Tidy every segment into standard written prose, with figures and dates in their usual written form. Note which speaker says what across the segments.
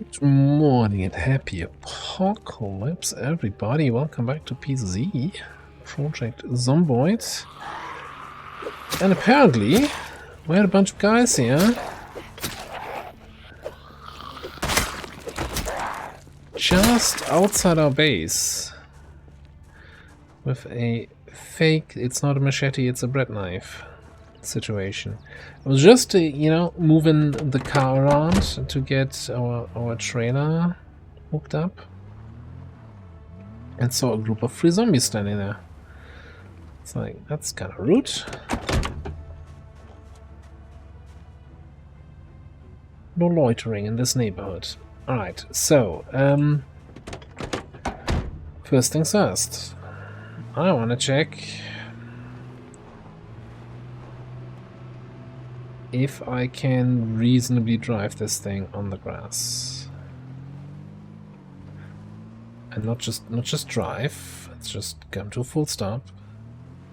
Speaker 1: Good morning and happy apocalypse, everybody. Welcome back to PZ, Project Zomboid. And apparently, we had a bunch of guys here. Just outside our base. With a fake, it's not a machete, it's a bread knife situation. I was just, moving the car around to get our trailer hooked up. And saw a group of free zombies standing there. It's like, that's kind of rude. No loitering in this neighborhood. Alright, so, first things first. I want to check if I can reasonably drive this thing on the grass. And not just drive, let's just come to a full stop.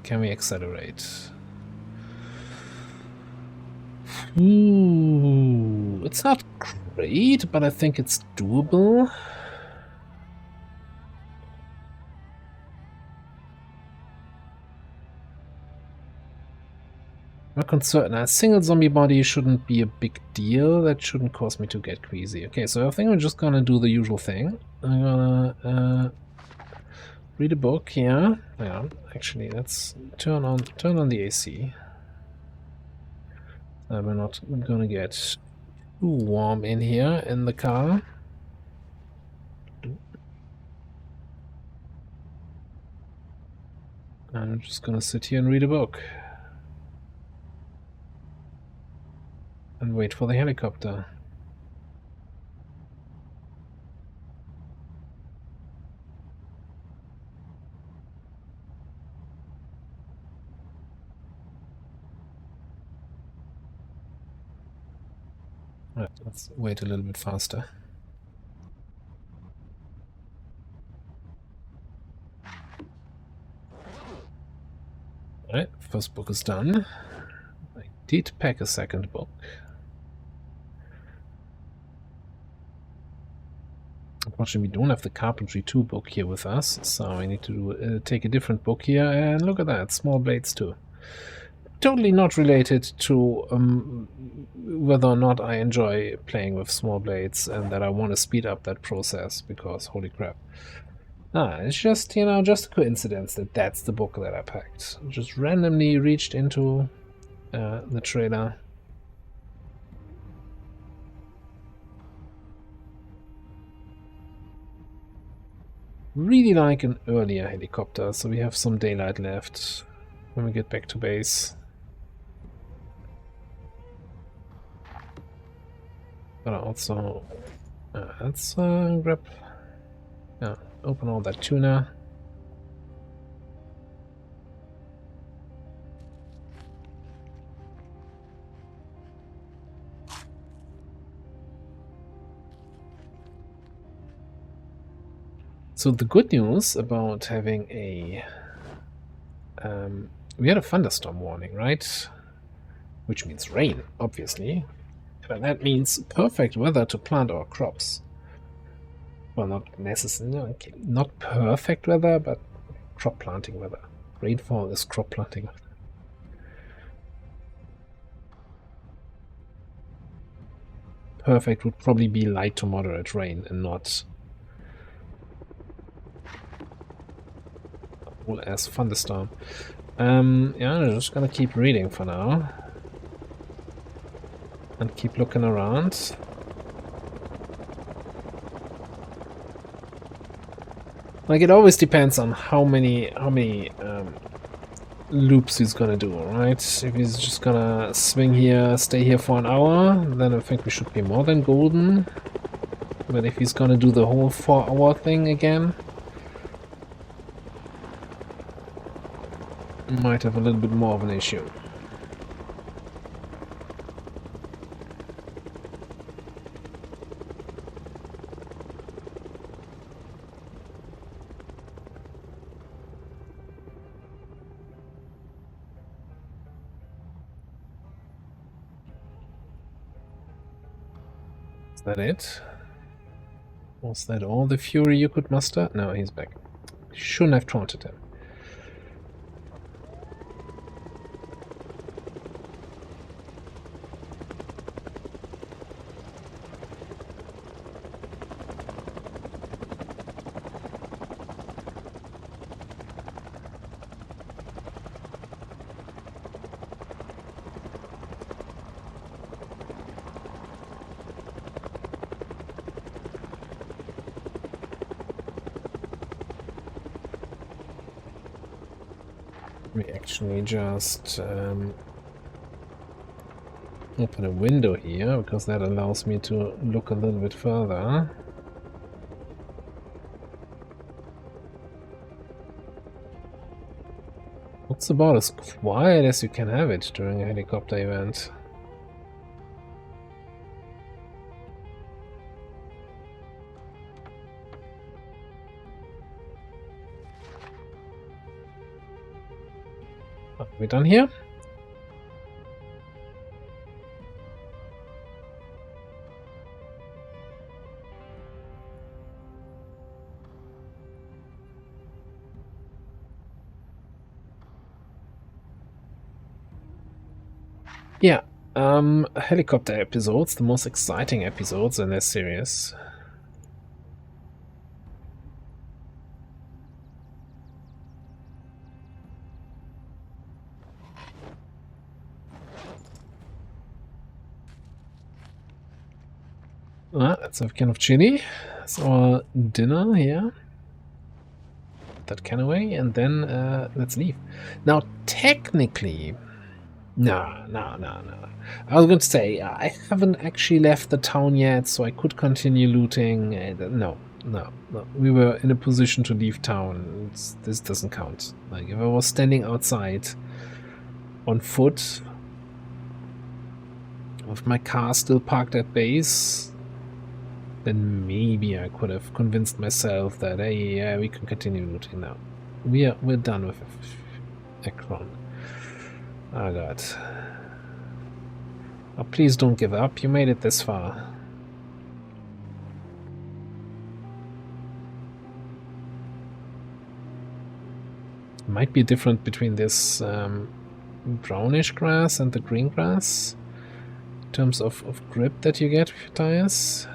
Speaker 1: Can we accelerate? Ooh, it's not great, but I think it's doable. I'm concerned. A single zombie body shouldn't be a big deal. That shouldn't cause me to get queasy. Okay, so I think we're just gonna do the usual thing. I'm gonna read a book here. Hang on. Actually, let's turn on the AC. We're not gonna get too warm in here in the car. I'm just gonna sit here and read a book. And wait for the helicopter. Right, let's wait a little bit faster. Alright, first book is done. I did pack a second book. Unfortunately, we don't have the Carpentry 2 book here with us, so I need to take a different book here, and look at that, Small Blades 2. Totally not related to whether or not I enjoy playing with small blades and that I want to speed up that process, because holy crap. It's just, just a coincidence that that's the book that I packed. Just randomly reached into the trailer. Really like an earlier helicopter, so we have some daylight left when we get back to base. But also, let's grab, open all that tuna. So the good news about having a... we had a thunderstorm warning, right? Which means rain, obviously. But that means perfect weather to plant our crops. Well, not necessarily, not perfect weather, but crop planting weather. Rainfall is crop planting weather. Perfect would probably be light to moderate rain and not full as thunderstorm. Yeah, I'm just gonna keep reading for now. And keep looking around. Like, it always depends on how many loops he's gonna do, right? If he's just gonna swing here, stay here for an hour, then I think we should be more than golden. But if he's gonna do the whole 4-hour thing again, might have a little bit more of an issue. Is that it? Was that all the fury you could muster? No, he's back. Shouldn't have taunted him. We actually just open a window here, because that allows me to look a little bit further. It's about as quiet as you can have it during a helicopter event. Are we done here? Yeah, helicopter episodes, the most exciting episodes in this series. Let's have a can of chili. That's our dinner here. Put that can away, and then let's leave. Now, technically... No. I was going to say, I haven't actually left the town yet, so I could continue looting. No. We were in a position to leave town. This doesn't count. Like, if I was standing outside on foot, with my car still parked at base, then maybe I could have convinced myself that, hey, yeah, we can continue looting now. We're done with Ekron. Oh god. Oh, please don't give up. You made it this far. Might be different between this brownish grass and the green grass in terms of grip that you get with your tires.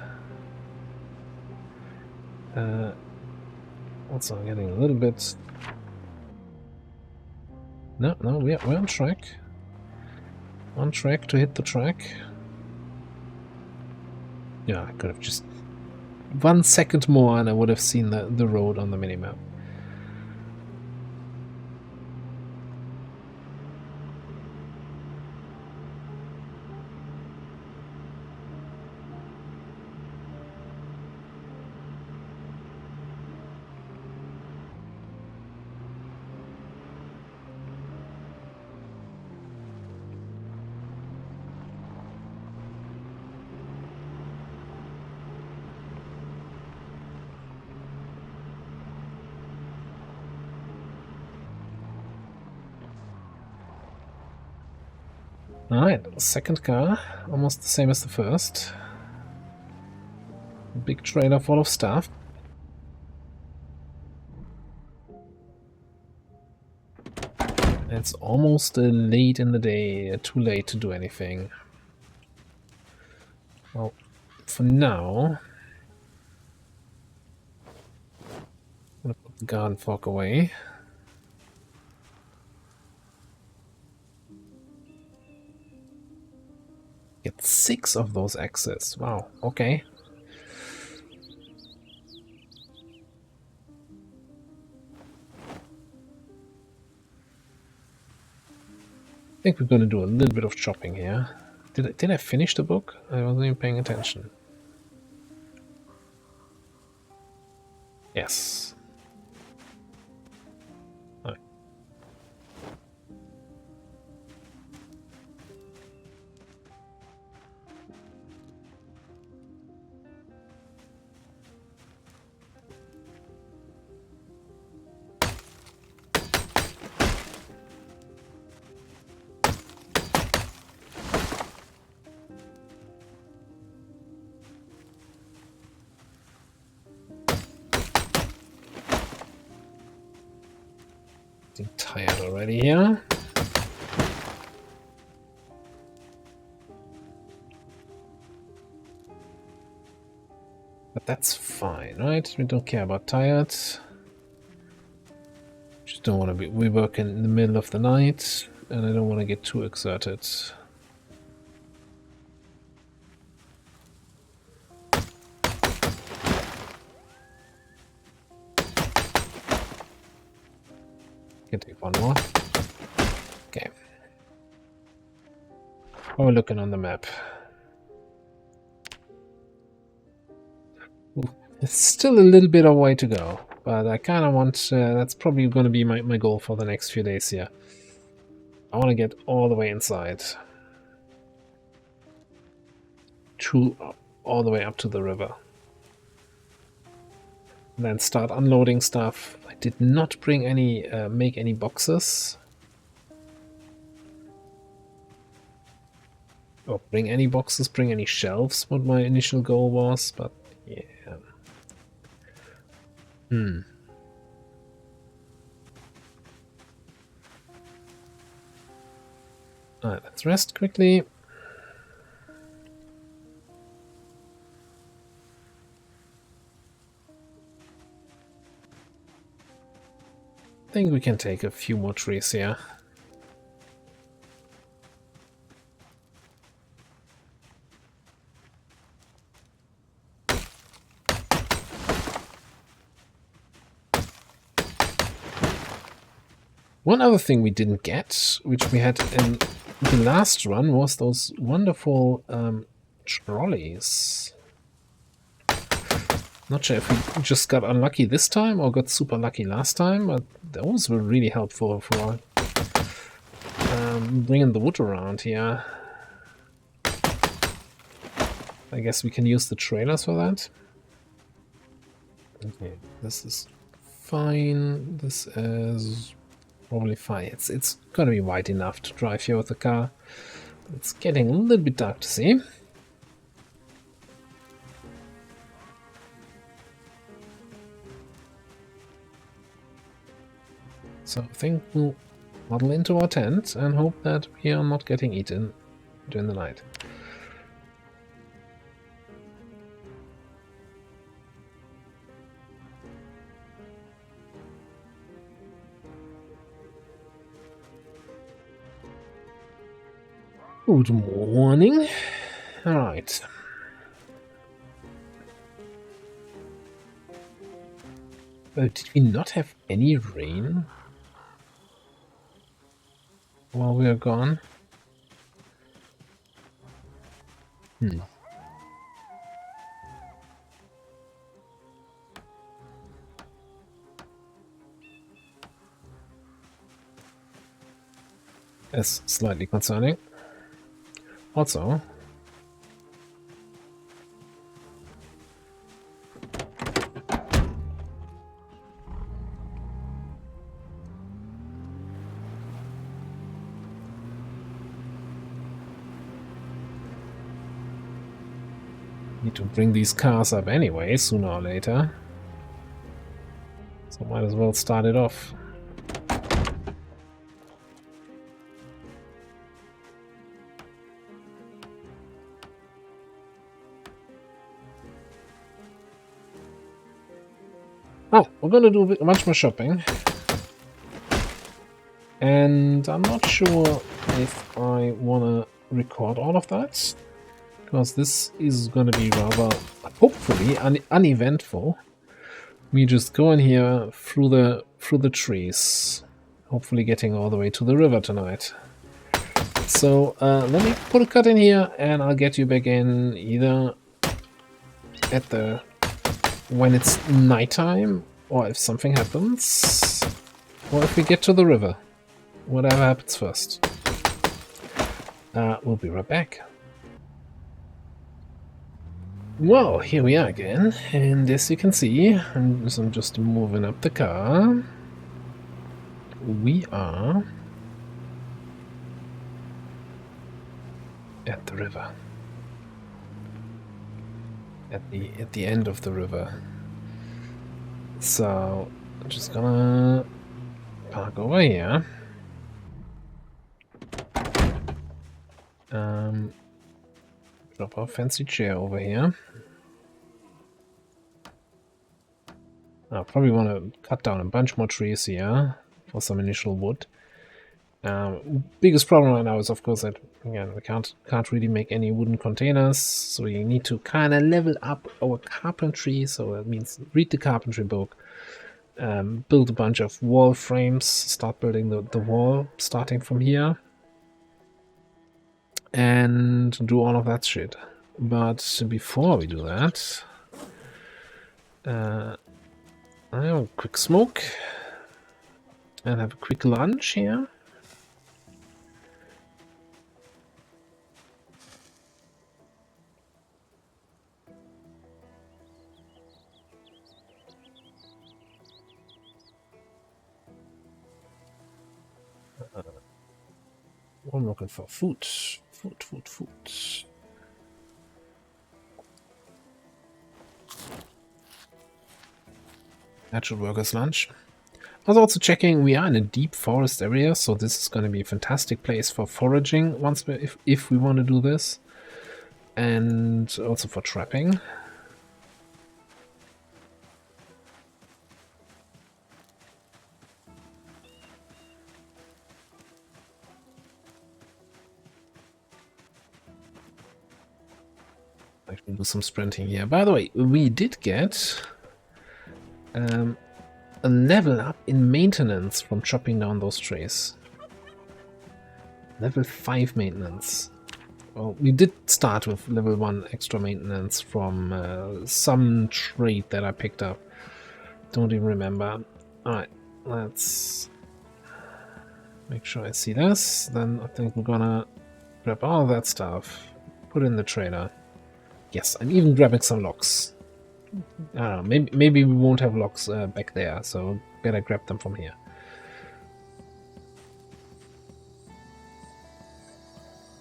Speaker 1: Also, I'm getting a little bit... No, we're on track. On track to hit the track. Yeah, I could have just 1 second more and I would have seen the road on the minimap. Alright, second car, almost the same as the first. Big trailer full of stuff. It's almost late in the day, too late to do anything. Well, for now, I'm gonna put the garden fork away. Get 6 of those axes. Wow, okay. I think we're gonna do a little bit of chopping here. Did I finish the book? I wasn't even paying attention. Yes. Right. Getting tired already here. But that's fine, right? We don't care about tired. Just don't want to be... We work in the middle of the night, and I don't want to get too exerted. Can take one more. Okay. How are we looking on the map? Ooh, it's still a little bit of way to go, but I kind of want... that's probably going to be my goal for the next few days here. I want to get all the way inside. All the way up to the river. And then start unloading stuff. I did not bring any, make any boxes. Or bring any boxes, bring any shelves, what my initial goal was, but yeah. Alright, let's rest quickly. I think we can take a few more trees here. One other thing we didn't get, which we had in the last run, was those wonderful trolleys. Not sure if we just got unlucky this time or got super lucky last time, but those were really helpful for bringing the wood around here. I guess we can use the trailers for that. Okay, this is fine. This is probably fine. It's gonna be wide enough to drive here with the car. But it's getting a little bit dark to see. So I think we'll huddle into our tent and hope that we are not getting eaten during the night. Good morning. All right. Oh, did we not have any rain while we are gone? That's slightly concerning. Also, need to bring these cars up anyway, sooner or later. So might as well start it off. Oh, we're gonna do a bunch more shopping. And I'm not sure if I wanna record all of that, because this is gonna be rather, hopefully, uneventful. We just go in here through the trees, hopefully getting all the way to the river tonight. So let me put a cut in here, and I'll get you back in either at the when it's nighttime, or if something happens, or if we get to the river. Whatever happens first. We'll be right back. Well, here we are again, and as you can see, I'm just moving up the car. We are at the river. At the end of the river. So I'm just gonna park over here. Drop our fancy chair over here. I probably want to cut down a bunch more trees here for some initial wood. Biggest problem right now is, of course, that again we can't really make any wooden containers, so we need to kind of level up our carpentry. So that means read the carpentry book, build a bunch of wall frames, start building the wall starting from here, and do all of that shit. But before we do that, I have a quick smoke and have a quick lunch here. I'm looking for food. Food. Natural workers lunch. I was also checking, we are in a deep forest area, so this is going to be a fantastic place for foraging once if we want to do this. And also for trapping. I can do some sprinting here. By the way, we did get a level up in maintenance from chopping down those trees. Level 5 maintenance. Well, we did start with level 1 extra maintenance from some trait that I picked up. Don't even remember. Alright, let's make sure I see this. Then I think we're gonna grab all that stuff, put it in the trailer. Yes, I'm even grabbing some logs. I don't know, maybe we won't have logs back there, so better grab them from here.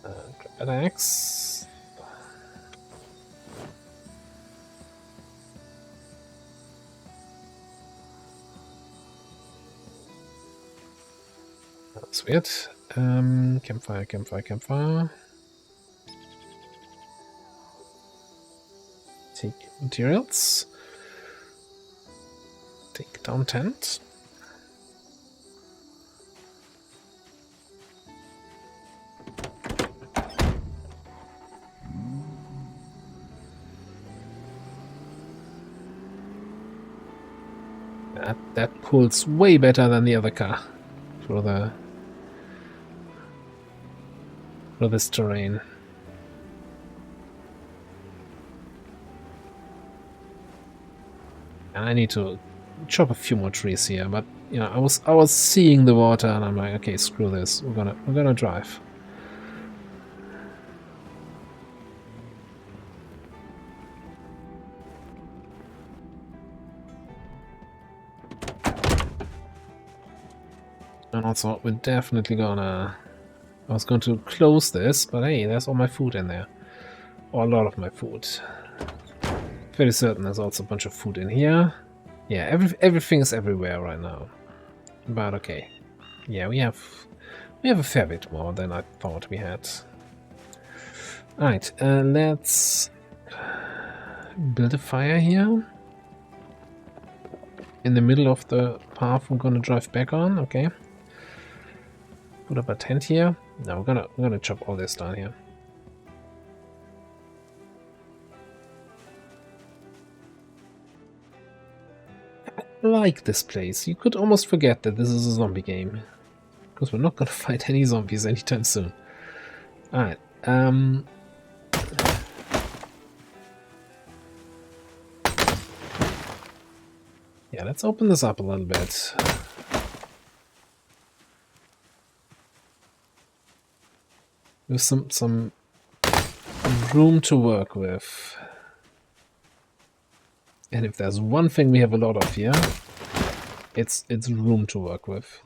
Speaker 1: Grab an axe. That's weird. Campfire. Take materials. Take down tent. That pulls way better than the other car for this terrain. I need to chop a few more trees here, but you know, I was seeing the water and I'm like, okay, screw this. We're gonna drive. And also, we're definitely gonna... I was going to close this, but hey, there's all my food in there. Or a lot of my food. Very certain there's also a bunch of food in here. Yeah, everything is everywhere right now. But okay. Yeah, we have a fair bit more than I thought we had. Alright, let's build a fire here. In the middle of the path we're gonna drive back on, okay. Put up a tent here. Now we're gonna chop all this down here. I like this place. You could almost forget that this is a zombie game. Because we're not gonna fight any zombies anytime soon. Alright, yeah, let's open this up a little bit. With some room to work with. And if there's one thing we have a lot of here, it's room to work with.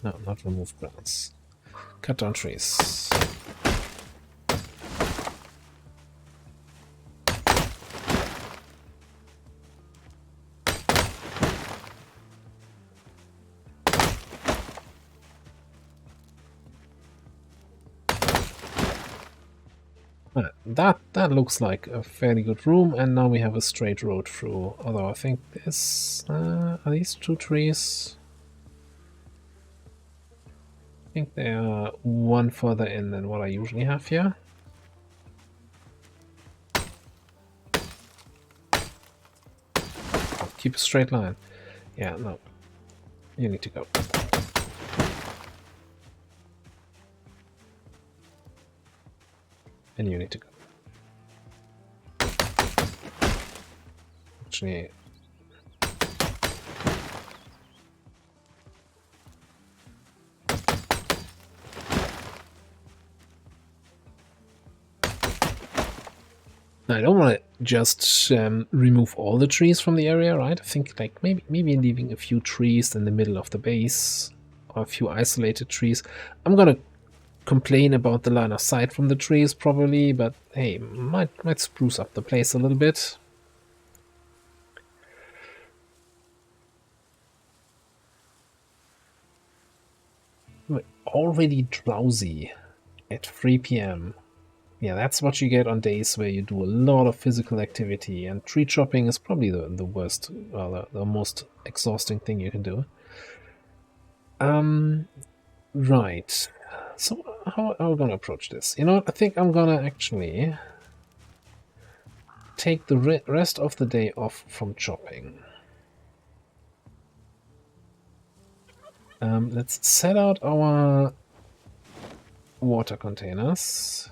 Speaker 1: No, not remove grass. Cut down trees. That looks like a fairly good room, and now we have a straight road through. Although I think this are these 2 trees. I think they are one further in than what I usually have here. Oh, keep a straight line. Yeah, no. You need to go. And you need to go. Actually, I don't want to just remove all the trees from the area, right? I think like maybe leaving a few trees in the middle of the base, or a few isolated trees. I'm gonna complain about the line of sight from the trees probably, but hey, might spruce up the place a little bit. We're already drowsy at 3 p.m. Yeah, that's what you get on days where you do a lot of physical activity, and tree chopping is probably the worst, the most exhausting thing you can do. Right. So how are we gonna approach this? You know what? I think I'm gonna actually take the rest of the day off from chopping. Let's set out our water containers.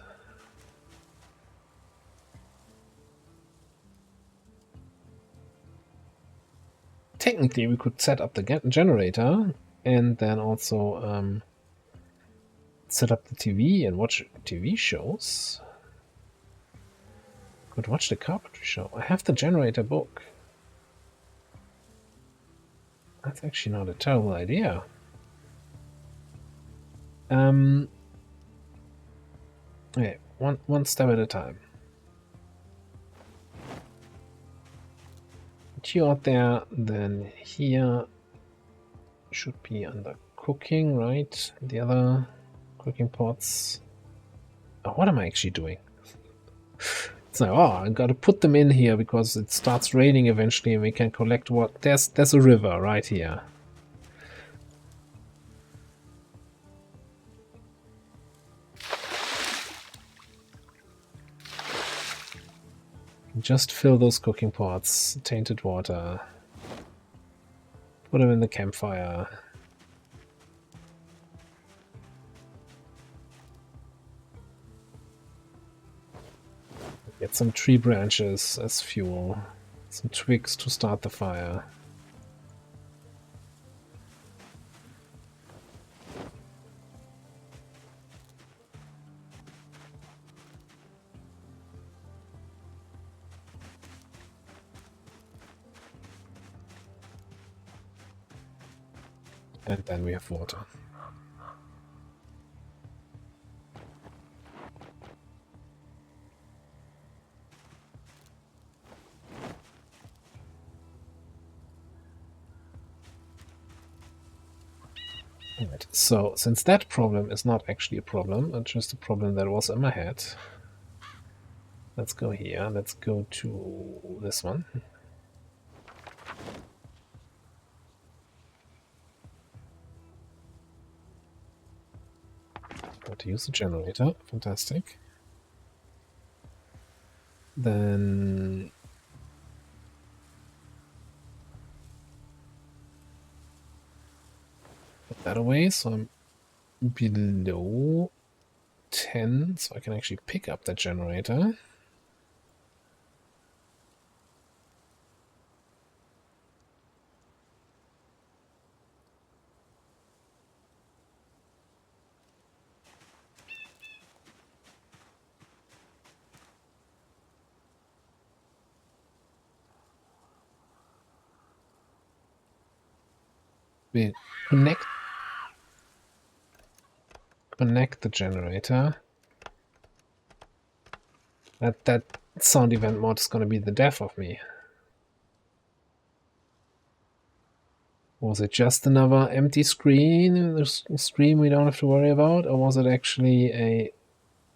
Speaker 1: Technically, we could set up the generator and then also set up the TV and watch TV shows. Could watch the carpentry show. I have the generator book. That's actually not a terrible idea. Okay, one step at a time. Put you out there, then here should be under cooking, right? The other cooking pots. Oh, what am I actually doing? It's like, oh, I gotta put them in here because it starts raining eventually and we can collect what. There's a river right here. Just fill those cooking pots, tainted water. Put them in the campfire. Get some tree branches as fuel. Some twigs to start the fire. And then we have water. Right. So, since that problem is not actually a problem, it's just a problem that was in my head, let's go here. Let's go to this one. Got to use the generator. Fantastic. Then put that away, so I'm below 10, so I can actually pick up that generator. We connect. connect the generator. That sound event mod is going to be the death of me. Was it just another empty screen, we don't have to worry about, or was it actually a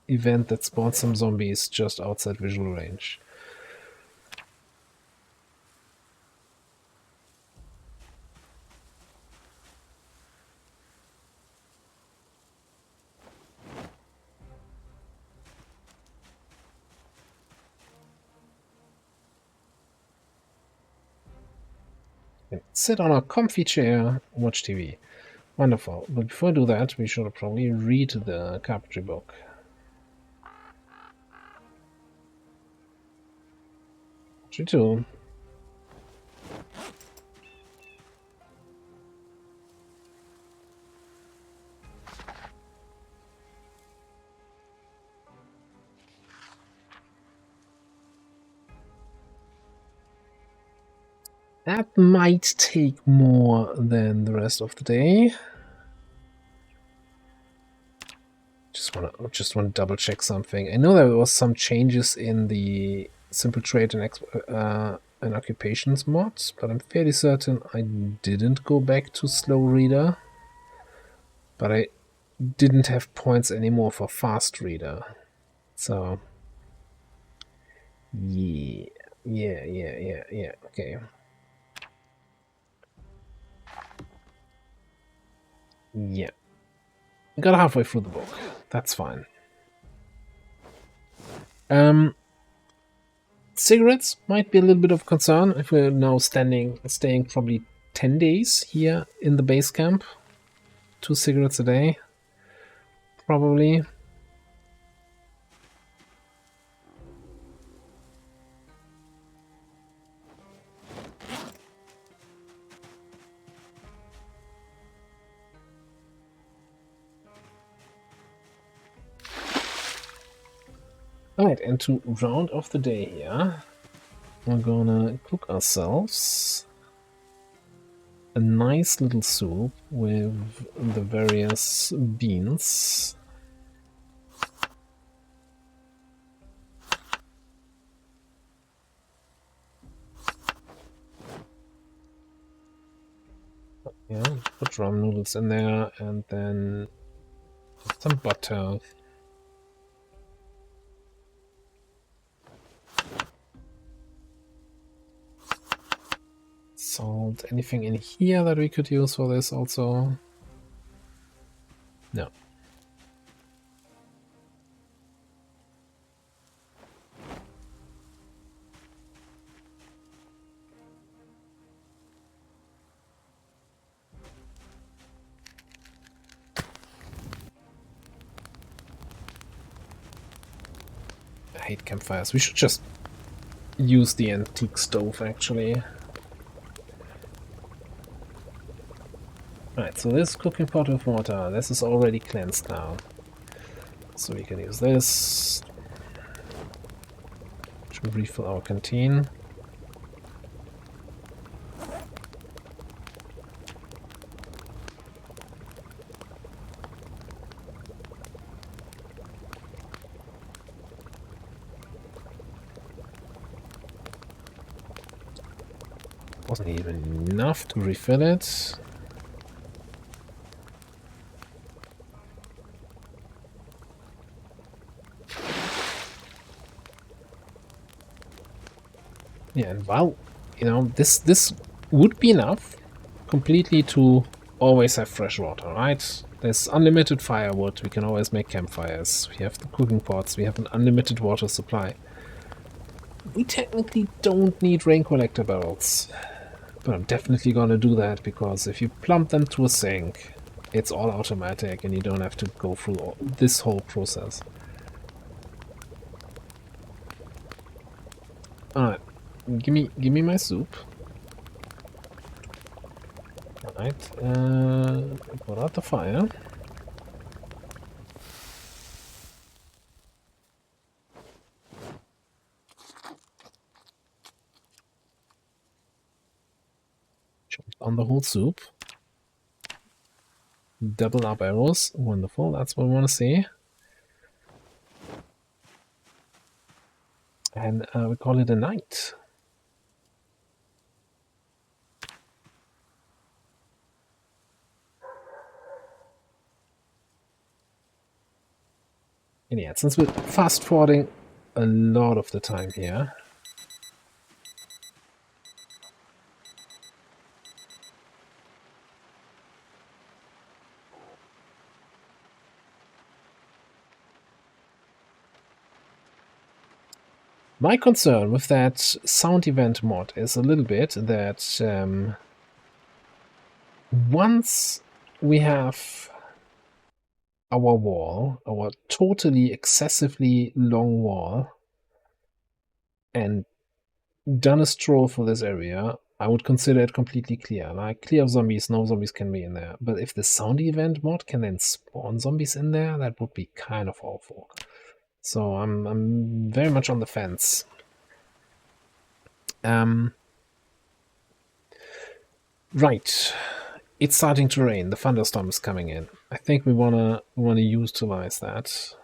Speaker 1: event that spawned some zombies just outside visual range? Sit on a comfy chair, watch TV. Wonderful. But before I do that, we should probably read the carpentry book. What you do? That might take more than the rest of the day. Just want to double check something. I know there was some changes in the simple trade and occupations mods, but I'm fairly certain I didn't go back to slow reader. But I didn't have points anymore for fast reader. So yeah, okay. Yeah. Got halfway through the book. That's fine. Cigarettes might be a little bit of concern if we're now staying probably 10 days here in the base camp. 2 cigarettes a day, probably. Alright, and to round off the day here, we're gonna cook ourselves a nice little soup with the various beans. Yeah, put ramen noodles in there, and then some butter. Salt. Anything in here that we could use for this also? No. I hate campfires. We should just use the antique stove, actually. Right, so this cooking pot with water, this is already cleansed now. So we can use this to refill our canteen. Wasn't even enough to refill it. Yeah, and wow, you know, this would be enough completely to always have fresh water, right? There's unlimited firewood, we can always make campfires, we have the cooking pots, we have an unlimited water supply. We technically don't need rain collector barrels, but I'm definitely gonna do that, because if you plump them to a sink, it's all automatic and you don't have to go through this whole process. Alright, give me my soup. Alright, put out the fire. Jump on the whole soup. Double up arrows. Wonderful. That's what we want to see. And we call it a night. And yeah, since we're fast forwarding a lot of the time here, my concern with that sound event mod is a little bit that once we have our wall, our totally excessively long wall, and done a stroll for this area, I would consider it completely clear. Like, clear of zombies, no zombies can be in there. But if the sound event mod can then spawn zombies in there, that would be kind of awful. So I'm very much on the fence. Right. It's starting to rain. The thunderstorm is coming in. I think we wanna utilize that.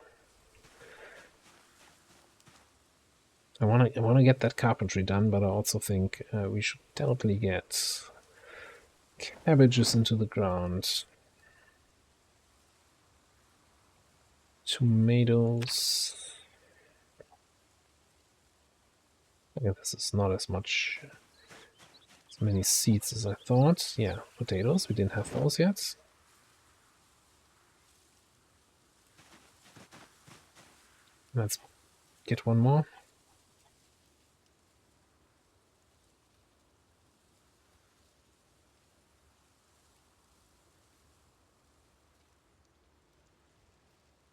Speaker 1: I wanna get that carpentry done, but I also think we should definitely get cabbages into the ground. Tomatoes. Yeah, this is not as many seeds as I thought. Yeah, potatoes. We didn't have those yet. Let's get one more.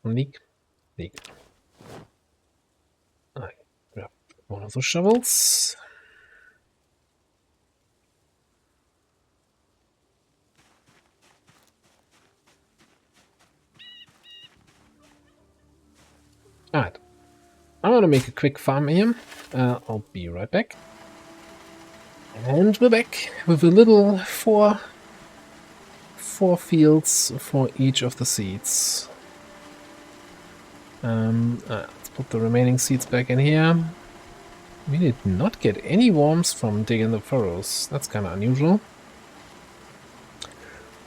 Speaker 1: Leak. I grab one of those shovels. Alright. I'm gonna make a quick farm here. I'll be right back. And we're back with a little four fields for each of the seeds. Let's put the remaining seeds back in here. We did not get any worms from digging the furrows. That's kind of unusual.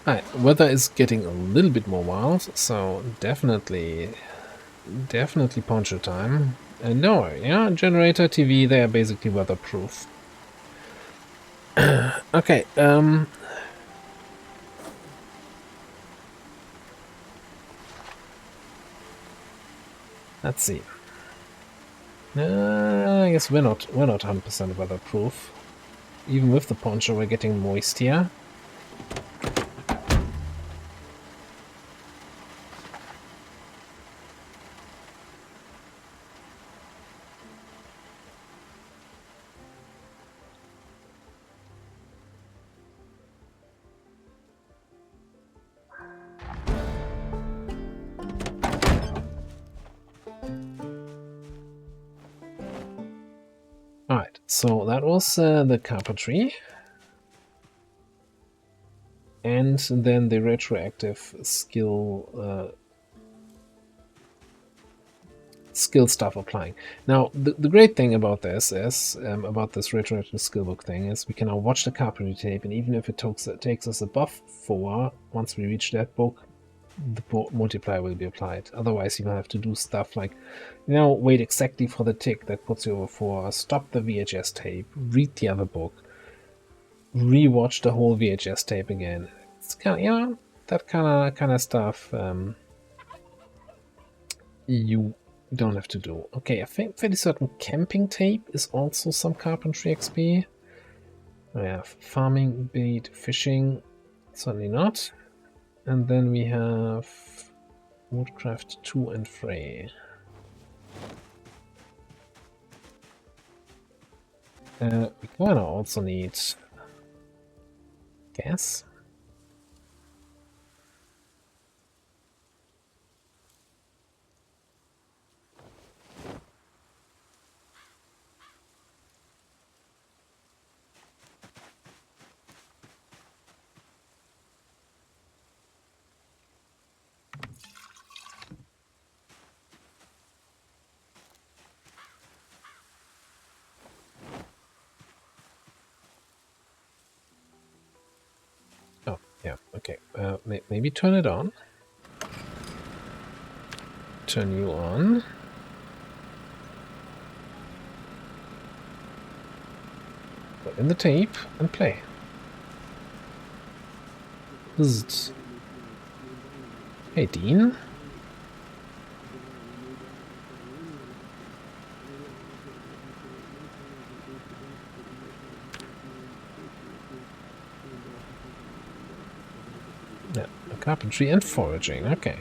Speaker 1: Alright, weather is getting a little bit more wild, so definitely poncho time. And no worry, yeah, generator, TV, they are basically weatherproof. Okay, let's see. I guess we're not 100% weatherproof. Even with the poncho, we're getting moist here. Alright, so that was the carpentry. And then the retroactive skill stuff applying. Now, the great thing about this is, about this retroactive skill book thing, is we can now watch the carpentry tape, and even if it takes us above 4, once we reach that book, the multiplier will be applied. Otherwise, you're gonna have to do stuff like, wait exactly for the tick that puts you over 4, stop the VHS tape, read the other book, rewatch the whole VHS tape again. It's kind of, that kind of stuff. You don't have to do. Okay, I think fairly certain camping tape is also some carpentry XP. We have farming, bait, fishing, certainly not. And then we have woodcraft 2 and Frey. We kinda also need gas. Yeah, okay. Maybe turn it on. Turn you on. Put in the tape and play. Bzzzt. Hey, Dean. Yeah, carpentry and foraging. Okay.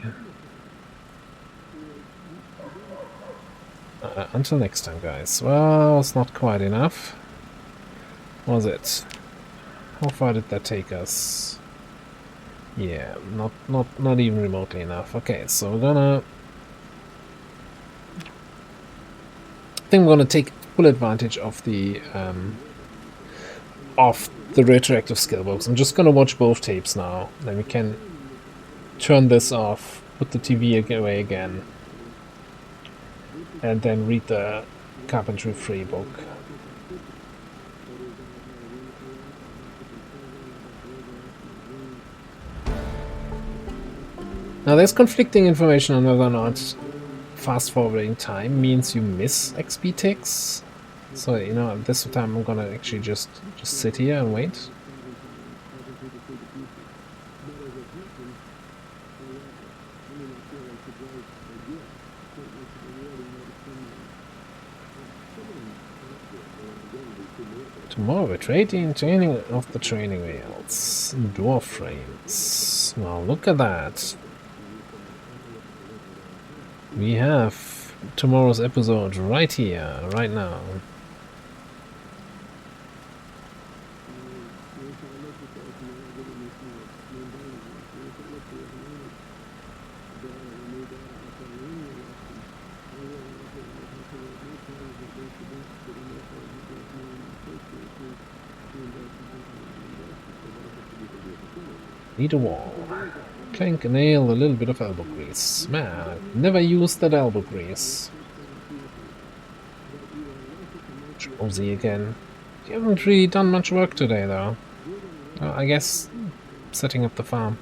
Speaker 1: Until next time, guys. Well, it's not quite enough. Was it? How far did that take us? Yeah, not even remotely enough. Okay, so we're gonna... I think we're gonna take full advantage of the retroactive skill box. I'm just gonna watch both tapes now. Then we can turn this off, put the TV away again, and then read the carpentry free book. Now there's conflicting information on whether or not fast forwarding time means you miss XP ticks. So, you know, this time I'm gonna actually just sit here and wait. Tomorrow we're training of the training wheels. Door frames. Well, look at that. We have tomorrow's episode right here, right now. Need a wall. Clank a nail, a little bit of elbow grease. Man, I've never used that elbow grease. Josie again. You haven't really done much work today, though. I guess setting up the farm.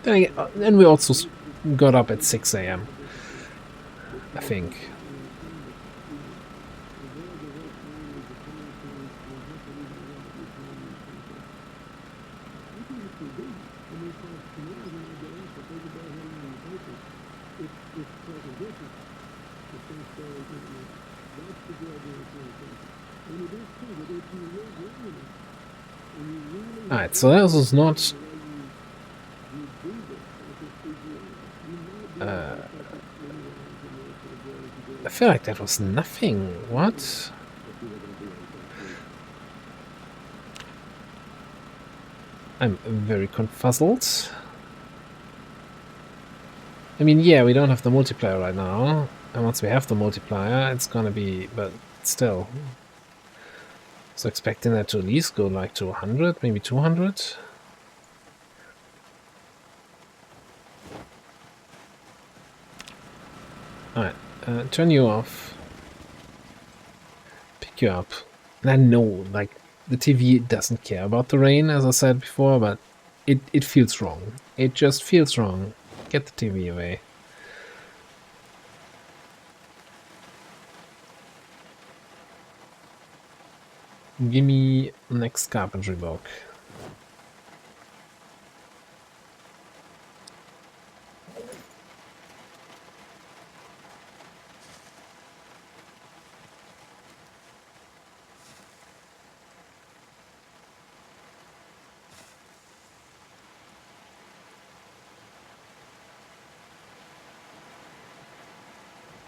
Speaker 1: Then we also got up at 6 AM. I think. Alright, so that was not... I feel like that was nothing. What? I'm very confuzzled. I mean, yeah, we don't have the multiplier right now. And once we have the multiplier, it's gonna be... But still. So expecting that to at least go like to 100, maybe 200. Alright, turn you off. Pick you up. And I know, like, the TV doesn't care about the rain, as I said before, but it feels wrong. It just feels wrong. Get the TV away. Give me next carpentry book.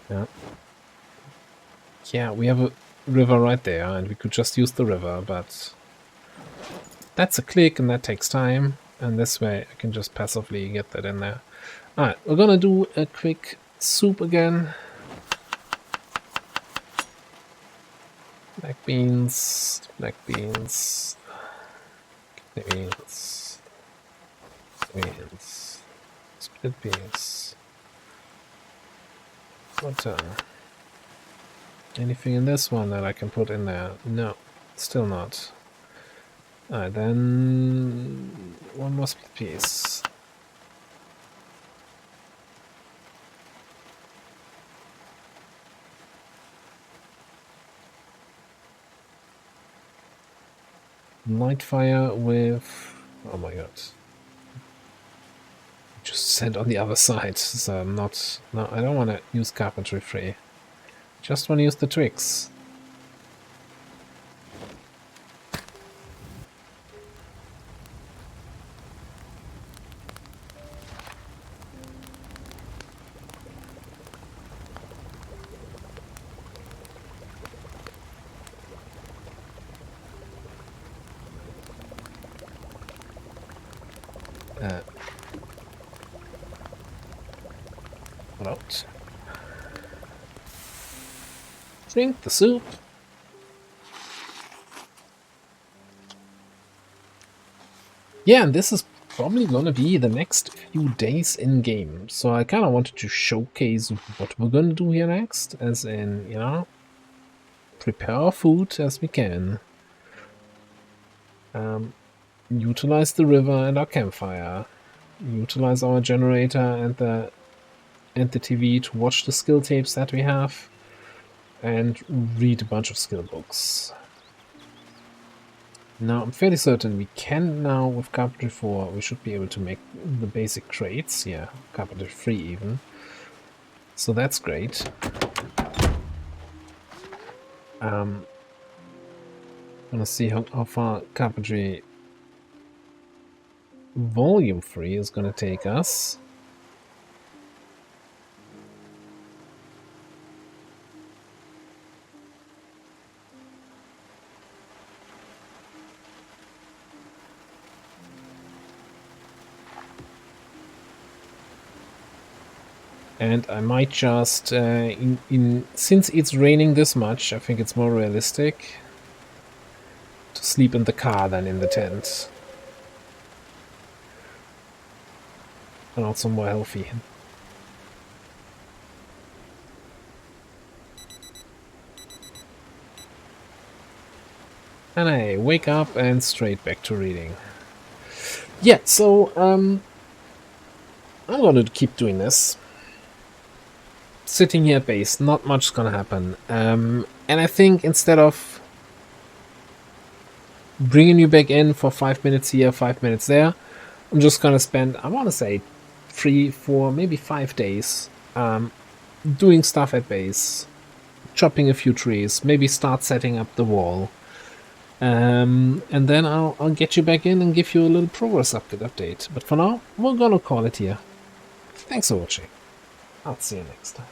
Speaker 1: Yeah. Yeah, we have a river right there, and we could just use the river, but that's a click, and that takes time, and this way I can just passively get that in there. Alright, we're gonna do a quick soup again. Black beans, kidney beans, split beans. Butter. Anything in this one that I can put in there? No, still not. Alright, then one more split piece. Light fire with... oh my god. Just sent on the other side, so I'm not... no, I don't want to use carpentry free. Just want to use the twigs. What out? Drink the soup. Yeah, and this is probably gonna be the next few days in game. So I kind of wanted to showcase what we're gonna do here next, as in, you know, prepare our food as we can. Utilize the river and our campfire. Utilize our generator and the TV to watch the skill tapes that we have. And read a bunch of skill books. Now, I'm fairly certain we can now, with Carpentry 4, we should be able to make the basic crates. Yeah, Carpentry 3 even. So that's great. I'm gonna see how far Carpentry Volume 3 is gonna take us. And I might just, since it's raining this much, I think it's more realistic to sleep in the car than in the tent. And also more healthy. And I wake up and straight back to reading. Yeah, so, I'm gonna keep doing this. Sitting here at base, not much is gonna happen. And I think instead of bringing you back in for 5 minutes here, 5 minutes there, I'm just gonna spend, I want to say, 3, 4, maybe 5 days doing stuff at base, chopping a few trees, maybe start setting up the wall, and then I'll get you back in and give you a little progress update. But for now, we're gonna call it here. Thanks for watching. I'll see you next time.